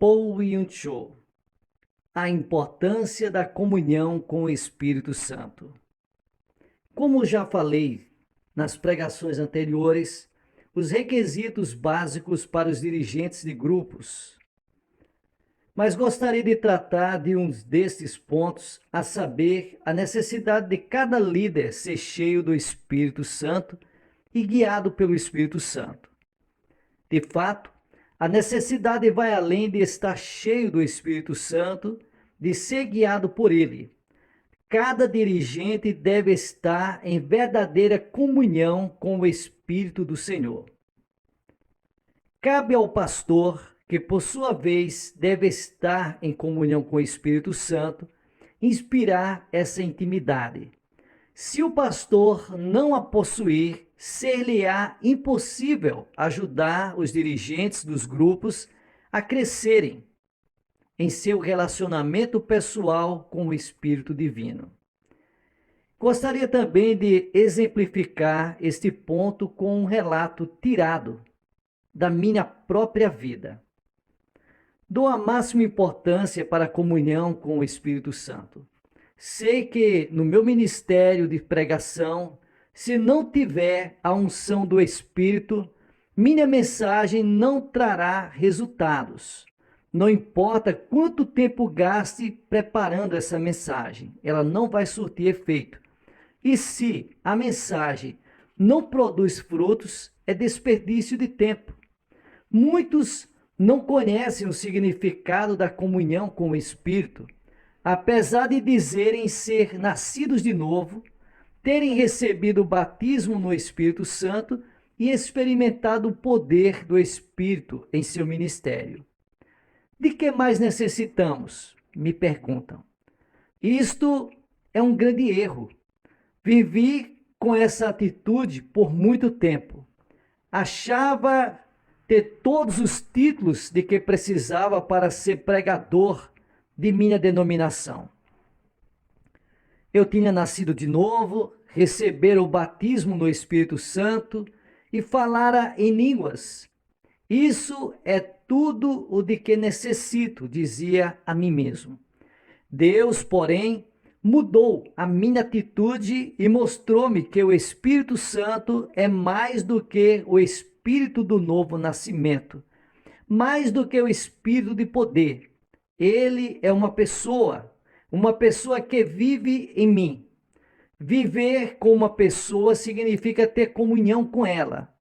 Paul Yun-Cho, a importância da comunhão com o Espírito Santo. Como já falei nas pregações anteriores, os requisitos básicos para os dirigentes de grupos. Mas gostaria de tratar de um destes pontos, a saber, a necessidade de cada líder ser cheio do Espírito Santo e guiado pelo Espírito Santo. De fato, a necessidade vai além de estar cheio do Espírito Santo, de ser guiado por ele. Cada dirigente deve estar em verdadeira comunhão com o Espírito do Senhor. Cabe ao pastor, que por sua vez deve estar em comunhão com o Espírito Santo, inspirar essa intimidade. Se o pastor não a possuir, ser-lhe-á impossível ajudar os dirigentes dos grupos a crescerem em seu relacionamento pessoal com o Espírito Divino. Gostaria também de exemplificar este ponto com um relato tirado da minha própria vida. Dou a máxima importância para a comunhão com o Espírito Santo. Sei que no meu ministério de pregação, se não tiver a unção do Espírito, minha mensagem não trará resultados. Não importa quanto tempo gaste preparando essa mensagem, ela não vai surtir efeito. E se a mensagem não produz frutos, é desperdício de tempo. Muitos não conhecem o significado da comunhão com o Espírito, apesar de dizerem ser nascidos de novo, terem recebido o batismo no Espírito Santo e experimentado o poder do Espírito em seu ministério. De que mais necessitamos? Me perguntam. Isto é um grande erro. Vivi com essa atitude por muito tempo. Achava ter todos os títulos de que precisava para ser pregador de minha denominação. Eu tinha nascido de novo, recebera o batismo no Espírito Santo e falara em línguas. Isso é tudo o de que necessito, dizia a mim mesmo. Deus, porém, mudou a minha atitude e mostrou-me que o Espírito Santo é mais do que o Espírito do novo nascimento, mais do que o Espírito de poder. Ele é uma pessoa que vive em mim. Viver com uma pessoa significa ter comunhão com ela.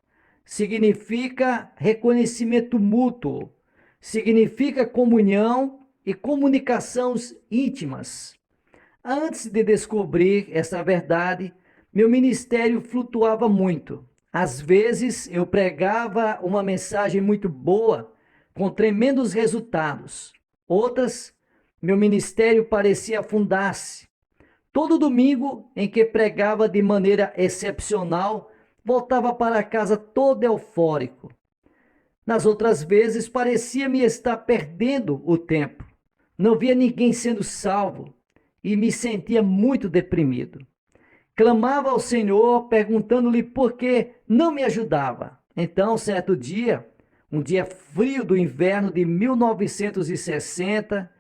Significa reconhecimento mútuo, significa comunhão e comunicações íntimas. Antes de descobrir essa verdade, meu ministério flutuava muito. Às vezes eu pregava uma mensagem muito boa, com tremendos resultados. Outras, meu ministério parecia afundar-se. Todo domingo em que pregava de maneira excepcional, voltava para casa todo eufórico. Nas outras vezes, parecia-me estar perdendo o tempo. Não via ninguém sendo salvo e me sentia muito deprimido. Clamava ao Senhor, perguntando-lhe por que não me ajudava. Então, certo dia, um dia frio do inverno de 1960,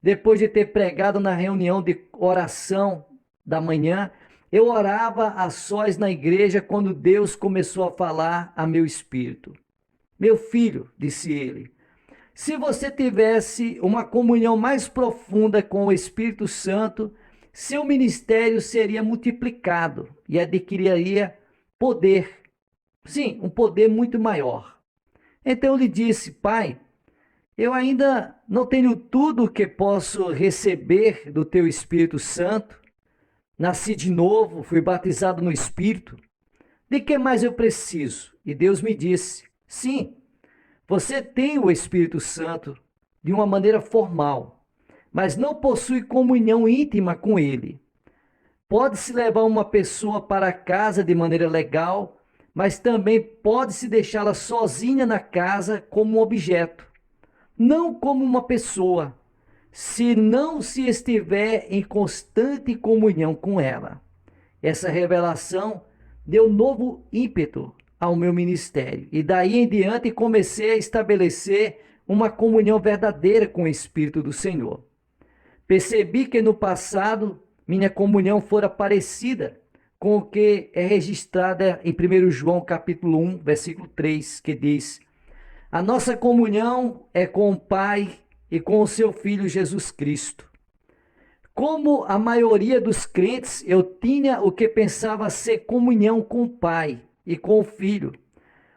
depois de ter pregado na reunião de oração da manhã, eu orava a sós na igreja quando Deus começou a falar a meu espírito. Meu filho, disse ele, se você tivesse uma comunhão mais profunda com o Espírito Santo, seu ministério seria multiplicado e adquiriria poder. Sim, um poder muito maior. Então eu lhe disse, pai, eu ainda não tenho tudo o que posso receber do teu Espírito Santo. Nasci de novo, fui batizado no Espírito. De que mais eu preciso? E Deus me disse, sim, você tem o Espírito Santo de uma maneira formal, mas não possui comunhão íntima com ele. Pode-se levar uma pessoa para casa de maneira legal, mas também pode-se deixá-la sozinha na casa como um objeto, não como uma pessoa, se não se estiver em constante comunhão com ela. Essa revelação deu novo ímpeto ao meu ministério. E daí em diante comecei a estabelecer uma comunhão verdadeira com o Espírito do Senhor. Percebi que no passado minha comunhão fora parecida com o que é registrada em 1 João capítulo 1, versículo 3, que diz: a nossa comunhão é com o Pai e com o seu Filho Jesus Cristo. Como a maioria dos crentes, eu tinha o que pensava ser comunhão com o Pai e com o Filho.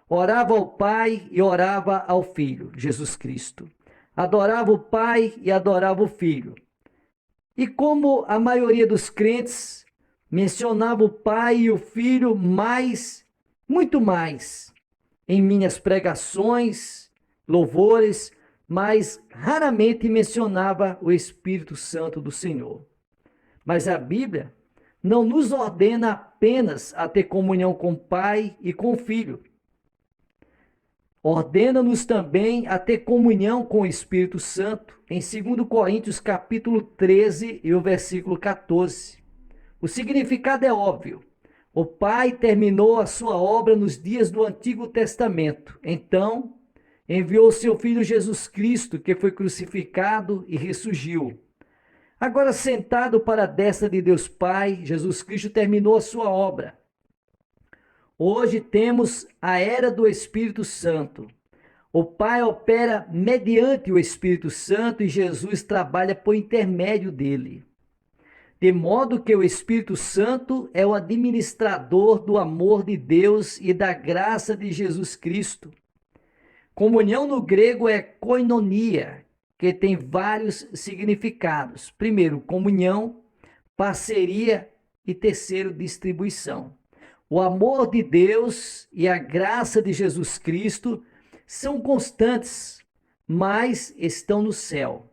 Orava ao Pai e orava ao Filho, Jesus Cristo. Adorava o Pai e adorava o Filho. E como a maioria dos crentes, mencionava o Pai e o Filho mais, muito mais, em minhas pregações, louvores, mas raramente mencionava o Espírito Santo do Senhor. Mas a Bíblia não nos ordena apenas a ter comunhão com o Pai e com o Filho. Ordena-nos também a ter comunhão com o Espírito Santo, em 2 Coríntios capítulo 13 e o versículo 14. O significado é óbvio. O Pai terminou a sua obra nos dias do Antigo Testamento. Então, enviou seu Filho Jesus Cristo, que foi crucificado e ressurgiu. Agora, sentado para a destra de Deus Pai, Jesus Cristo terminou a sua obra. Hoje temos a era do Espírito Santo. O Pai opera mediante o Espírito Santo e Jesus trabalha por intermédio dele. De modo que o Espírito Santo é o administrador do amor de Deus e da graça de Jesus Cristo. Comunhão no grego é koinonia, que tem vários significados. Primeiro, comunhão, parceria e terceiro, distribuição. O amor de Deus e a graça de Jesus Cristo são constantes, mas estão no céu.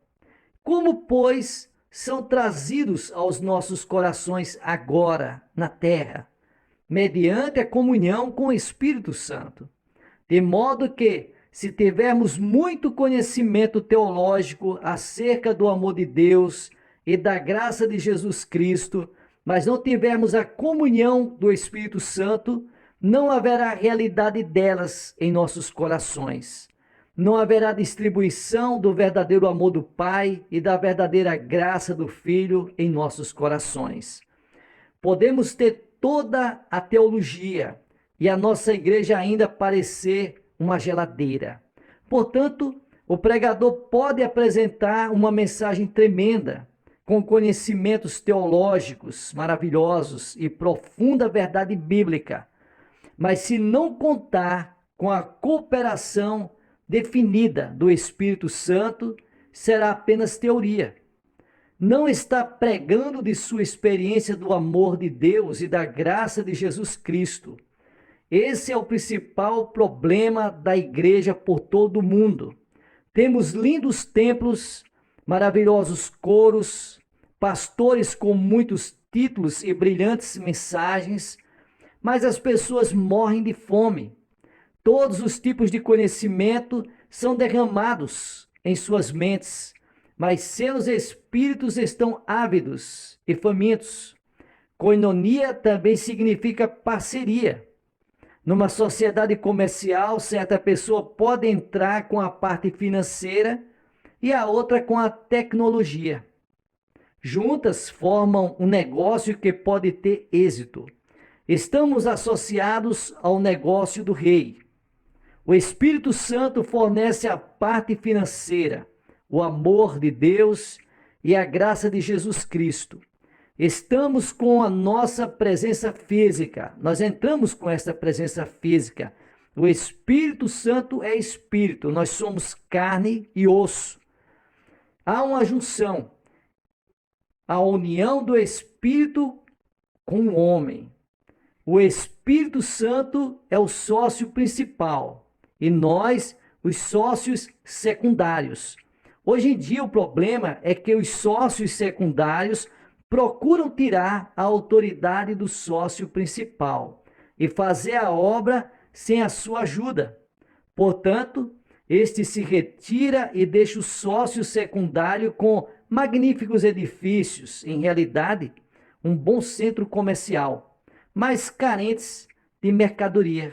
Como, pois, são trazidos aos nossos corações agora, na terra? Mediante a comunhão com o Espírito Santo. De modo que, se tivermos muito conhecimento teológico acerca do amor de Deus e da graça de Jesus Cristo, mas não tivermos a comunhão do Espírito Santo, não haverá realidade delas em nossos corações. Não haverá distribuição do verdadeiro amor do Pai e da verdadeira graça do Filho em nossos corações. Podemos ter toda a teologia e a nossa igreja ainda parecer uma geladeira. Portanto, o pregador pode apresentar uma mensagem tremenda, com conhecimentos teológicos maravilhosos e profunda verdade bíblica, mas se não contar com a cooperação definida do Espírito Santo, será apenas teoria. Não está pregando de sua experiência do amor de Deus e da graça de Jesus Cristo. Esse é o principal problema da igreja por todo o mundo. Temos lindos templos, maravilhosos coros, pastores com muitos títulos e brilhantes mensagens, mas as pessoas morrem de fome. Todos os tipos de conhecimento são derramados em suas mentes, mas seus espíritos estão ávidos e famintos. Koinonia também significa parceria. Numa sociedade comercial, certa pessoa pode entrar com a parte financeira e a outra com a tecnologia. Juntas formam um negócio que pode ter êxito. Estamos associados ao negócio do rei. O Espírito Santo fornece a parte financeira, o amor de Deus e a graça de Jesus Cristo. Estamos com a nossa presença física, nós entramos com essa presença física. O Espírito Santo é Espírito, nós somos carne e osso. Há uma junção, a união do Espírito com o homem. O Espírito Santo é o sócio principal e nós, os sócios secundários. Hoje em dia o problema é que os sócios secundários procuram tirar a autoridade do sócio principal e fazer a obra sem a sua ajuda. Portanto, este se retira e deixa o sócio secundário com magníficos edifícios, em realidade, um bom centro comercial, mas carentes de mercadoria.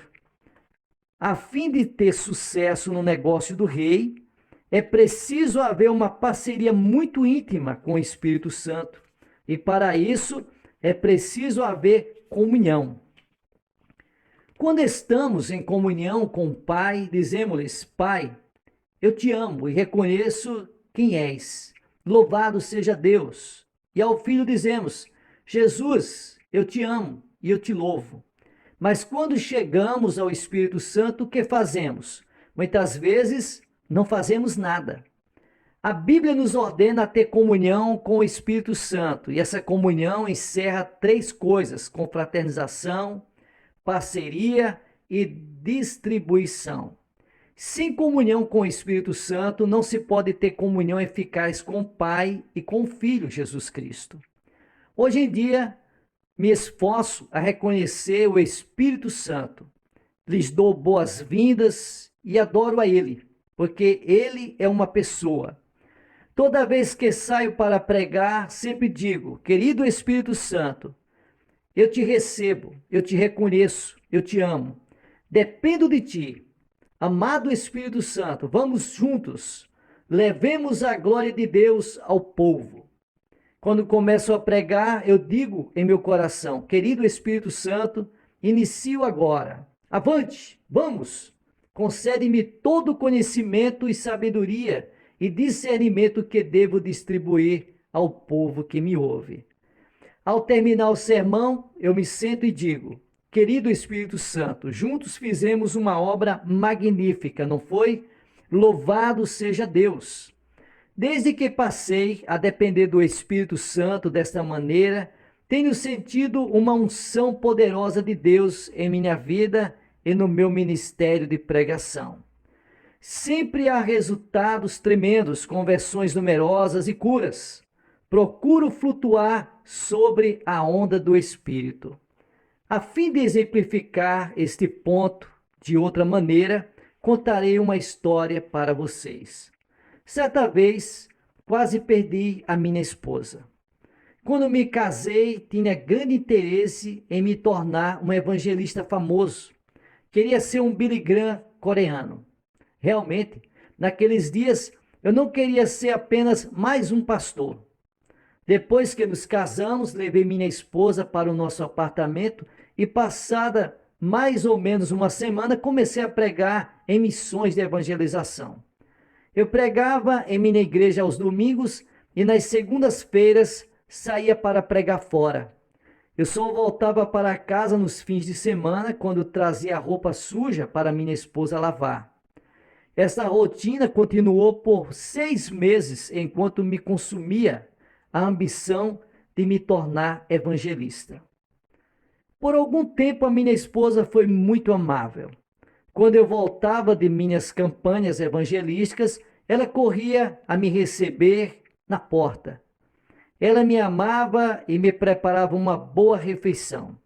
A fim de ter sucesso no negócio do rei, É preciso haver uma parceria muito íntima com o Espírito Santo. E para isso é preciso haver comunhão. Quando estamos em comunhão com o Pai, dizemos-lhes: Pai, eu te amo e reconheço quem és. Louvado seja Deus. E ao Filho dizemos: Jesus, eu te amo e eu te louvo. Mas quando chegamos ao Espírito Santo, o que fazemos? Muitas vezes não fazemos nada. A Bíblia nos ordena a ter comunhão com o Espírito Santo, e essa comunhão encerra três coisas: confraternização, parceria e distribuição. Sem comunhão com o Espírito Santo, não se pode ter comunhão eficaz com o Pai e com o Filho Jesus Cristo. Hoje em dia, me esforço a reconhecer o Espírito Santo. Lhes dou boas-vindas e adoro a Ele, porque Ele é uma pessoa. Toda vez que saio para pregar, sempre digo: querido Espírito Santo, eu te recebo, eu te reconheço, eu te amo. Dependo de ti. Amado Espírito Santo, vamos juntos, levemos a glória de Deus ao povo. Quando começo a pregar, eu digo em meu coração: querido Espírito Santo, inicio agora. Avante, vamos, concede-me todo o conhecimento e sabedoria e discernimento que devo distribuir ao povo que me ouve. Ao terminar o sermão, eu me sento e digo: querido Espírito Santo, juntos fizemos uma obra magnífica, não foi? Louvado seja Deus! Desde que passei a depender do Espírito Santo desta maneira, tenho sentido uma unção poderosa de Deus em minha vida e no meu ministério de pregação. Sempre há resultados tremendos, conversões numerosas e curas. Procuro flutuar sobre a onda do Espírito. A fim de exemplificar este ponto de outra maneira, contarei uma história para vocês. Certa vez, quase perdi a minha esposa. Quando me casei, tinha grande interesse em me tornar um evangelista famoso. Queria ser um Billy Graham coreano. Realmente, naqueles dias, eu não queria ser apenas mais um pastor. Depois que nos casamos, levei minha esposa para o nosso apartamento e, passada mais ou menos uma semana, comecei a pregar em missões de evangelização. Eu pregava em minha igreja aos domingos e nas segundas-feiras saía para pregar fora. Eu só voltava para casa nos fins de semana, quando trazia a roupa suja para minha esposa lavar. Essa rotina continuou por 6 meses, enquanto me consumia a ambição de me tornar evangelista. Por algum tempo, a minha esposa foi muito amável. Quando eu voltava de minhas campanhas evangelísticas, ela corria a me receber na porta. Ela me amava e me preparava uma boa refeição.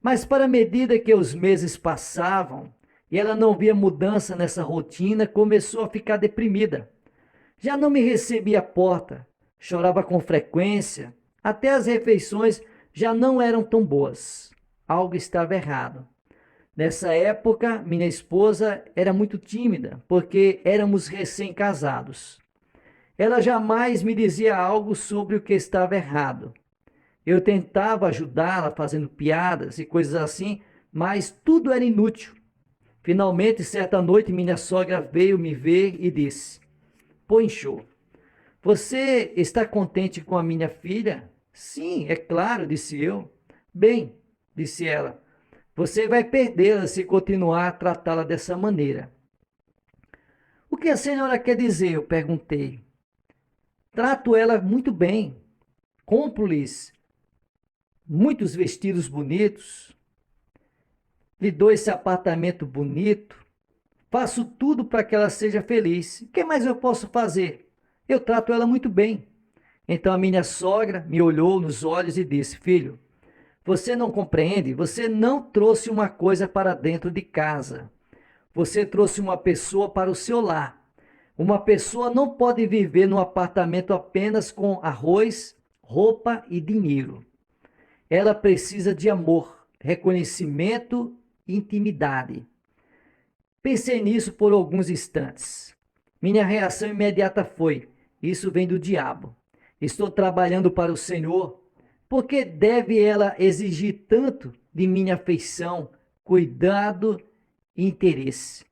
Mas, para a medida que os meses passavam e ela não via mudança nessa rotina, começou a ficar deprimida. Já não me recebia à porta, chorava com frequência, até as refeições já não eram tão boas. Algo estava errado. Nessa época, minha esposa era muito tímida, porque éramos recém-casados. Ela jamais me dizia algo sobre o que estava errado. Eu tentava ajudá-la fazendo piadas e coisas assim, mas tudo era inútil. Finalmente, certa noite, minha sogra veio me ver e disse: Poinchô, você está contente com a minha filha? Sim, é claro, disse eu. Bem, disse ela, você vai perdê-la se continuar a tratá-la dessa maneira. O que a senhora quer dizer? Eu perguntei. Trato ela muito bem. Compro-lhes muitos vestidos bonitos. Lhe dou esse apartamento bonito. Faço tudo para que ela seja feliz. O que mais eu posso fazer? Eu trato ela muito bem. Então a minha sogra me olhou nos olhos e disse: Filho, você não compreende? Você não trouxe uma coisa para dentro de casa. Você trouxe uma pessoa para o seu lar. Uma pessoa não pode viver num apartamento apenas com arroz, roupa e dinheiro. Ela precisa de amor, reconhecimento e intimidade. Pensei nisso por alguns instantes. Minha reação imediata foi: isso vem do diabo. Estou trabalhando para o Senhor. Por que deve ela exigir tanto de minha afeição, cuidado e interesse?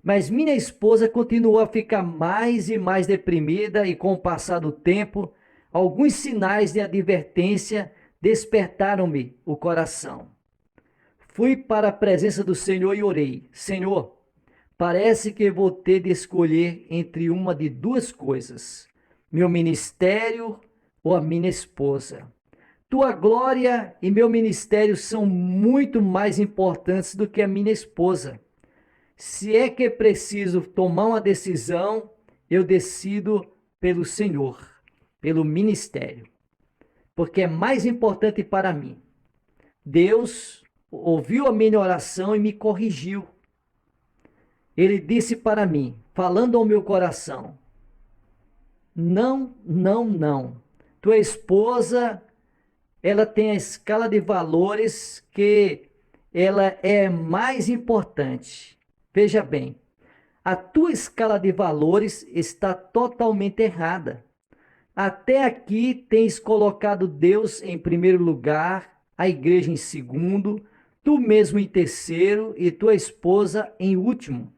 Mas minha esposa continuou a ficar mais e mais deprimida e com o passar do tempo, alguns sinais de advertência despertaram-me o coração. Fui para a presença do Senhor e orei: Senhor, parece que vou ter de escolher entre uma de duas coisas: meu ministério ou a minha esposa. Tua glória e meu ministério são muito mais importantes do que a minha esposa. Se é que é preciso tomar uma decisão, eu decido pelo Senhor, pelo ministério, porque é mais importante para mim. Deus ouviu a minha oração e me corrigiu. Ele disse para mim, falando ao meu coração: não, não, não. Tua esposa, ela tem a escala de valores que ela é mais importante. Veja bem, a tua escala de valores está totalmente errada. Até aqui tens colocado Deus em primeiro lugar, a igreja em segundo, tu mesmo em terceiro e tua esposa em último.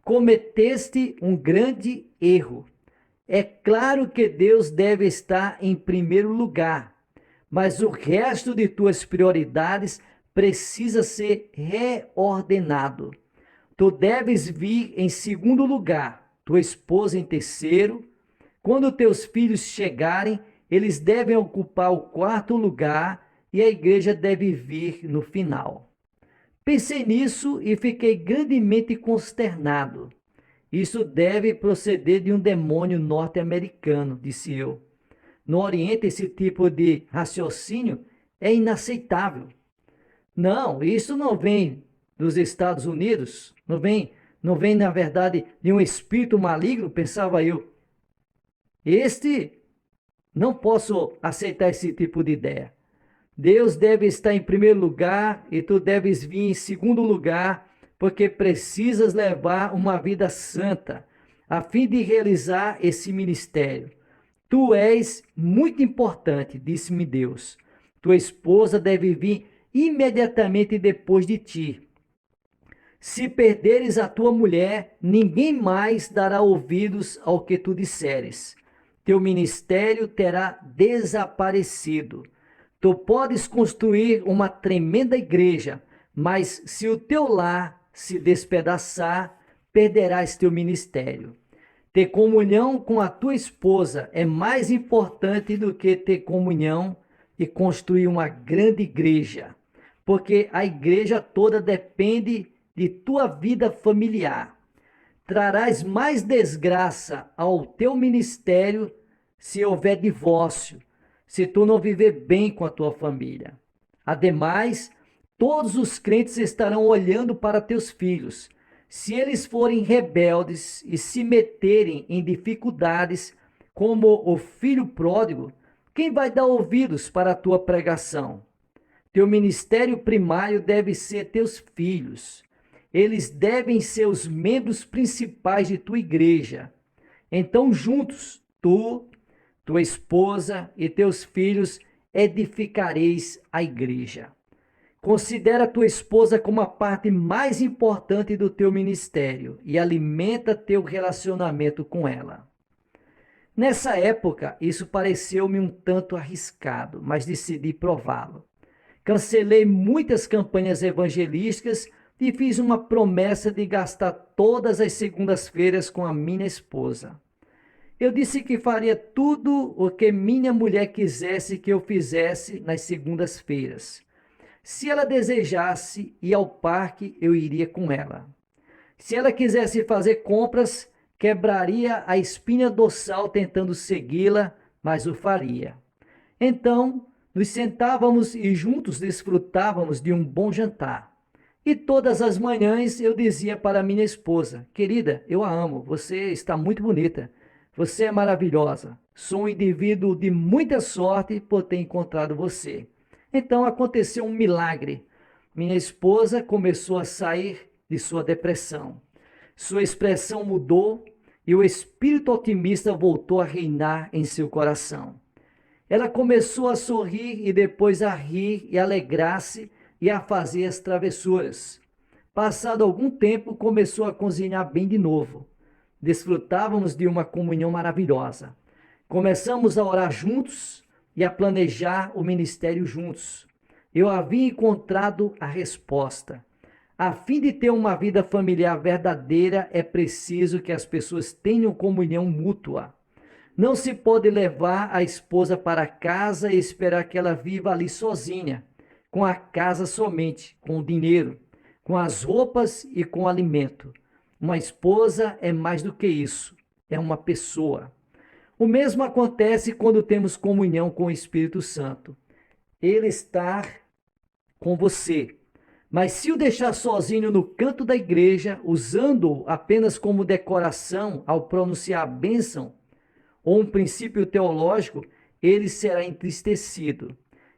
Cometeste um grande erro. É claro que Deus deve estar em primeiro lugar, mas o resto de tuas prioridades precisa ser reordenado. Tu deves vir em segundo lugar, tua esposa em terceiro. Quando teus filhos chegarem, eles devem ocupar o quarto lugar e a igreja deve vir no final. Pensei nisso e fiquei grandemente consternado. Isso deve proceder de um demônio norte-americano, disse eu. No Oriente, esse tipo de raciocínio é inaceitável. Não, isso não vem dos Estados Unidos, não vem, na verdade, de um espírito maligno, pensava eu. Não posso aceitar esse tipo de ideia. Deus deve estar em primeiro lugar e tu deves vir em segundo lugar, porque precisas levar uma vida santa, a fim de realizar esse ministério. Tu és muito importante, disse-me Deus. Tua esposa deve vir imediatamente depois de ti. Se perderes a tua mulher, ninguém mais dará ouvidos ao que tu disseres. Teu ministério terá desaparecido. Tu podes construir uma tremenda igreja, mas se o teu lar se despedaçar, perderás teu ministério. Ter comunhão com a tua esposa é mais importante do que ter comunhão e construir uma grande igreja, porque a igreja toda depende de tua vida familiar. Trarás mais desgraça ao teu ministério se houver divórcio, se tu não viver bem com a tua família. Ademais, todos os crentes estarão olhando para teus filhos. Se eles forem rebeldes e se meterem em dificuldades, como o filho pródigo, quem vai dar ouvidos para a tua pregação? Teu ministério primário deve ser teus filhos. Eles devem ser os membros principais de tua igreja. Então, juntos, tu, tua esposa e teus filhos edificareis a igreja. Considera tua esposa como a parte mais importante do teu ministério e alimenta teu relacionamento com ela. Nessa época, isso pareceu-me um tanto arriscado, mas decidi prová-lo. Cancelei muitas campanhas evangelísticas e fiz uma promessa de gastar todas as segundas-feiras com a minha esposa. Eu disse que faria tudo o que minha mulher quisesse que eu fizesse nas segundas-feiras. Se ela desejasse ir ao parque, eu iria com ela. Se ela quisesse fazer compras, quebraria a espinha dorsal tentando segui-la, mas o faria. Então, nos sentávamos e juntos desfrutávamos de um bom jantar. E todas as manhãs eu dizia para minha esposa: querida, eu a amo, você está muito bonita, você é maravilhosa, sou um indivíduo de muita sorte por ter encontrado você. Então aconteceu um milagre. Minha esposa começou a sair de sua depressão. Sua expressão mudou e o espírito otimista voltou a reinar em seu coração. Ela começou a sorrir e depois a rir e alegrar-se e a fazer as travessuras. Passado algum tempo, começou a cozinhar bem de novo. Desfrutávamos de uma comunhão maravilhosa. Começamos a orar juntos e a planejar o ministério juntos. Eu havia encontrado a resposta. A fim de ter uma vida familiar verdadeira, é preciso que as pessoas tenham comunhão mútua. Não se pode levar a esposa para casa e esperar que ela viva ali sozinha, com a casa somente, com o dinheiro, com as roupas e com o alimento. Uma esposa é mais do que isso, é uma pessoa. O mesmo acontece quando temos comunhão com o Espírito Santo. Ele está com você. Mas se o deixar sozinho no canto da igreja, usando-o apenas como decoração ao pronunciar a bênção ou um princípio teológico, ele será entristecido.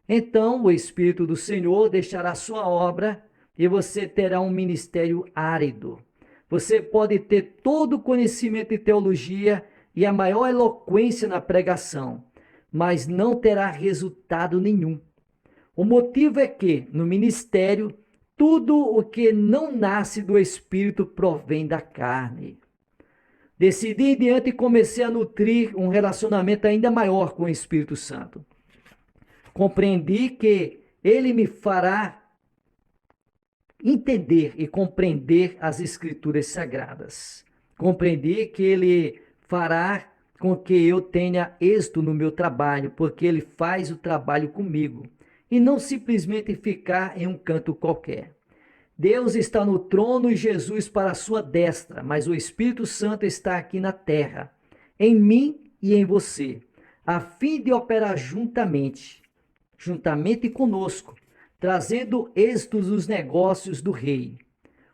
Então o Espírito do Senhor deixará sua obra e você terá um ministério árido. Você pode ter todo o conhecimento de teologia e a maior eloquência na pregação, mas não terá resultado nenhum. O motivo é que, no ministério, tudo o que não nasce do Espírito provém da carne. Decidi em diante e comecei a nutrir um relacionamento ainda maior com o Espírito Santo. Compreendi que ele me fará entender e compreender as Escrituras Sagradas. Compreendi que ele fará com que eu tenha êxito no meu trabalho, porque ele faz o trabalho comigo, e não simplesmente ficar em um canto qualquer. Deus está no trono e Jesus para a sua destra, mas o Espírito Santo está aqui na terra, em mim e em você, a fim de operar juntamente conosco, trazendo êxitos nos negócios do Rei.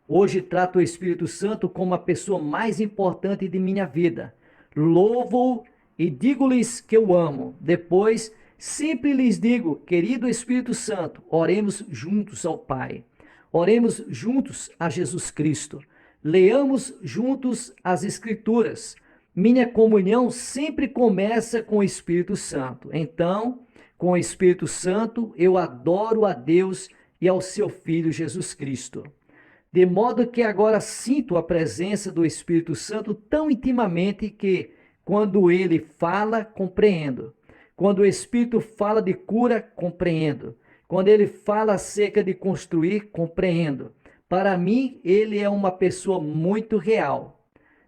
Hoje trato o Espírito Santo como a pessoa mais importante de minha vida. Louvo-o e digo-lhes que eu amo. Depois, sempre lhes digo, querido Espírito Santo, oremos juntos ao Pai. Oremos juntos a Jesus Cristo. Leamos juntos as Escrituras. Minha comunhão sempre começa com o Espírito Santo. Então, com o Espírito Santo, eu adoro a Deus e ao seu Filho Jesus Cristo. De modo que agora sinto a presença do Espírito Santo tão intimamente que, quando ele fala, compreendo. Quando o Espírito fala de cura, compreendo. Quando ele fala acerca de construir, compreendo. Para mim, ele é uma pessoa muito real.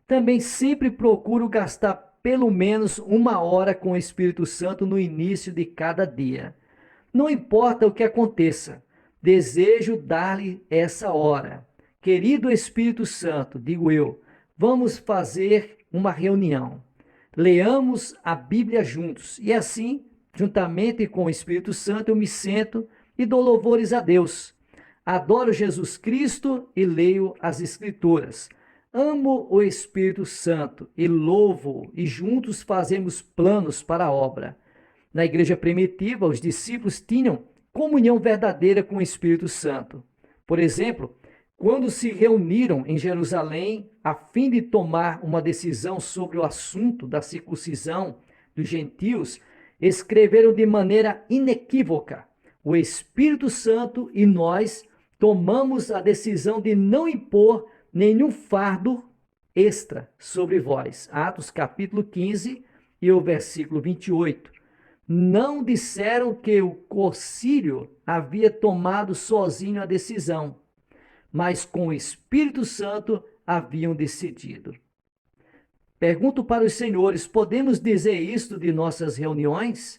Também sempre procuro gastar pelo menos 1 hora com o Espírito Santo no início de cada dia. Não importa o que aconteça, desejo dar-lhe essa hora. Querido Espírito Santo, digo eu, vamos fazer uma reunião. Leamos a Bíblia juntos e assim, juntamente com o Espírito Santo, eu me sento e dou louvores a Deus. Adoro Jesus Cristo e leio as Escrituras. Amo o Espírito Santo e louvo-o, e juntos fazemos planos para a obra. Na igreja primitiva, os discípulos tinham comunhão verdadeira com o Espírito Santo. Por exemplo, quando se reuniram em Jerusalém a fim de tomar uma decisão sobre o assunto da circuncisão dos gentios, escreveram de maneira inequívoca: o Espírito Santo e nós tomamos a decisão de não impor nenhum fardo extra sobre vós. Atos capítulo 15 e o versículo 28. Não disseram que o concílio havia tomado sozinho a decisão, mas com o Espírito Santo haviam decidido. Pergunto para os senhores, podemos dizer isto de nossas reuniões?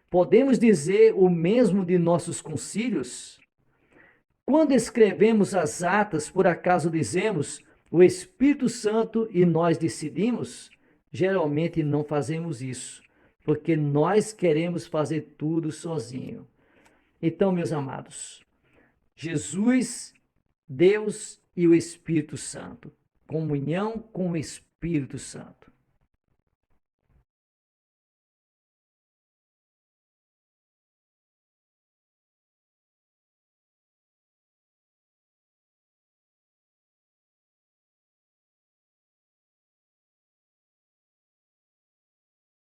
Podemos dizer o mesmo de nossos concílios? Quando escrevemos as atas, por acaso dizemos o Espírito Santo e nós decidimos? Geralmente não fazemos isso, porque nós queremos fazer tudo sozinho. Então, meus amados, Jesus, Deus e o Espírito Santo. Comunhão com o Espírito Santo.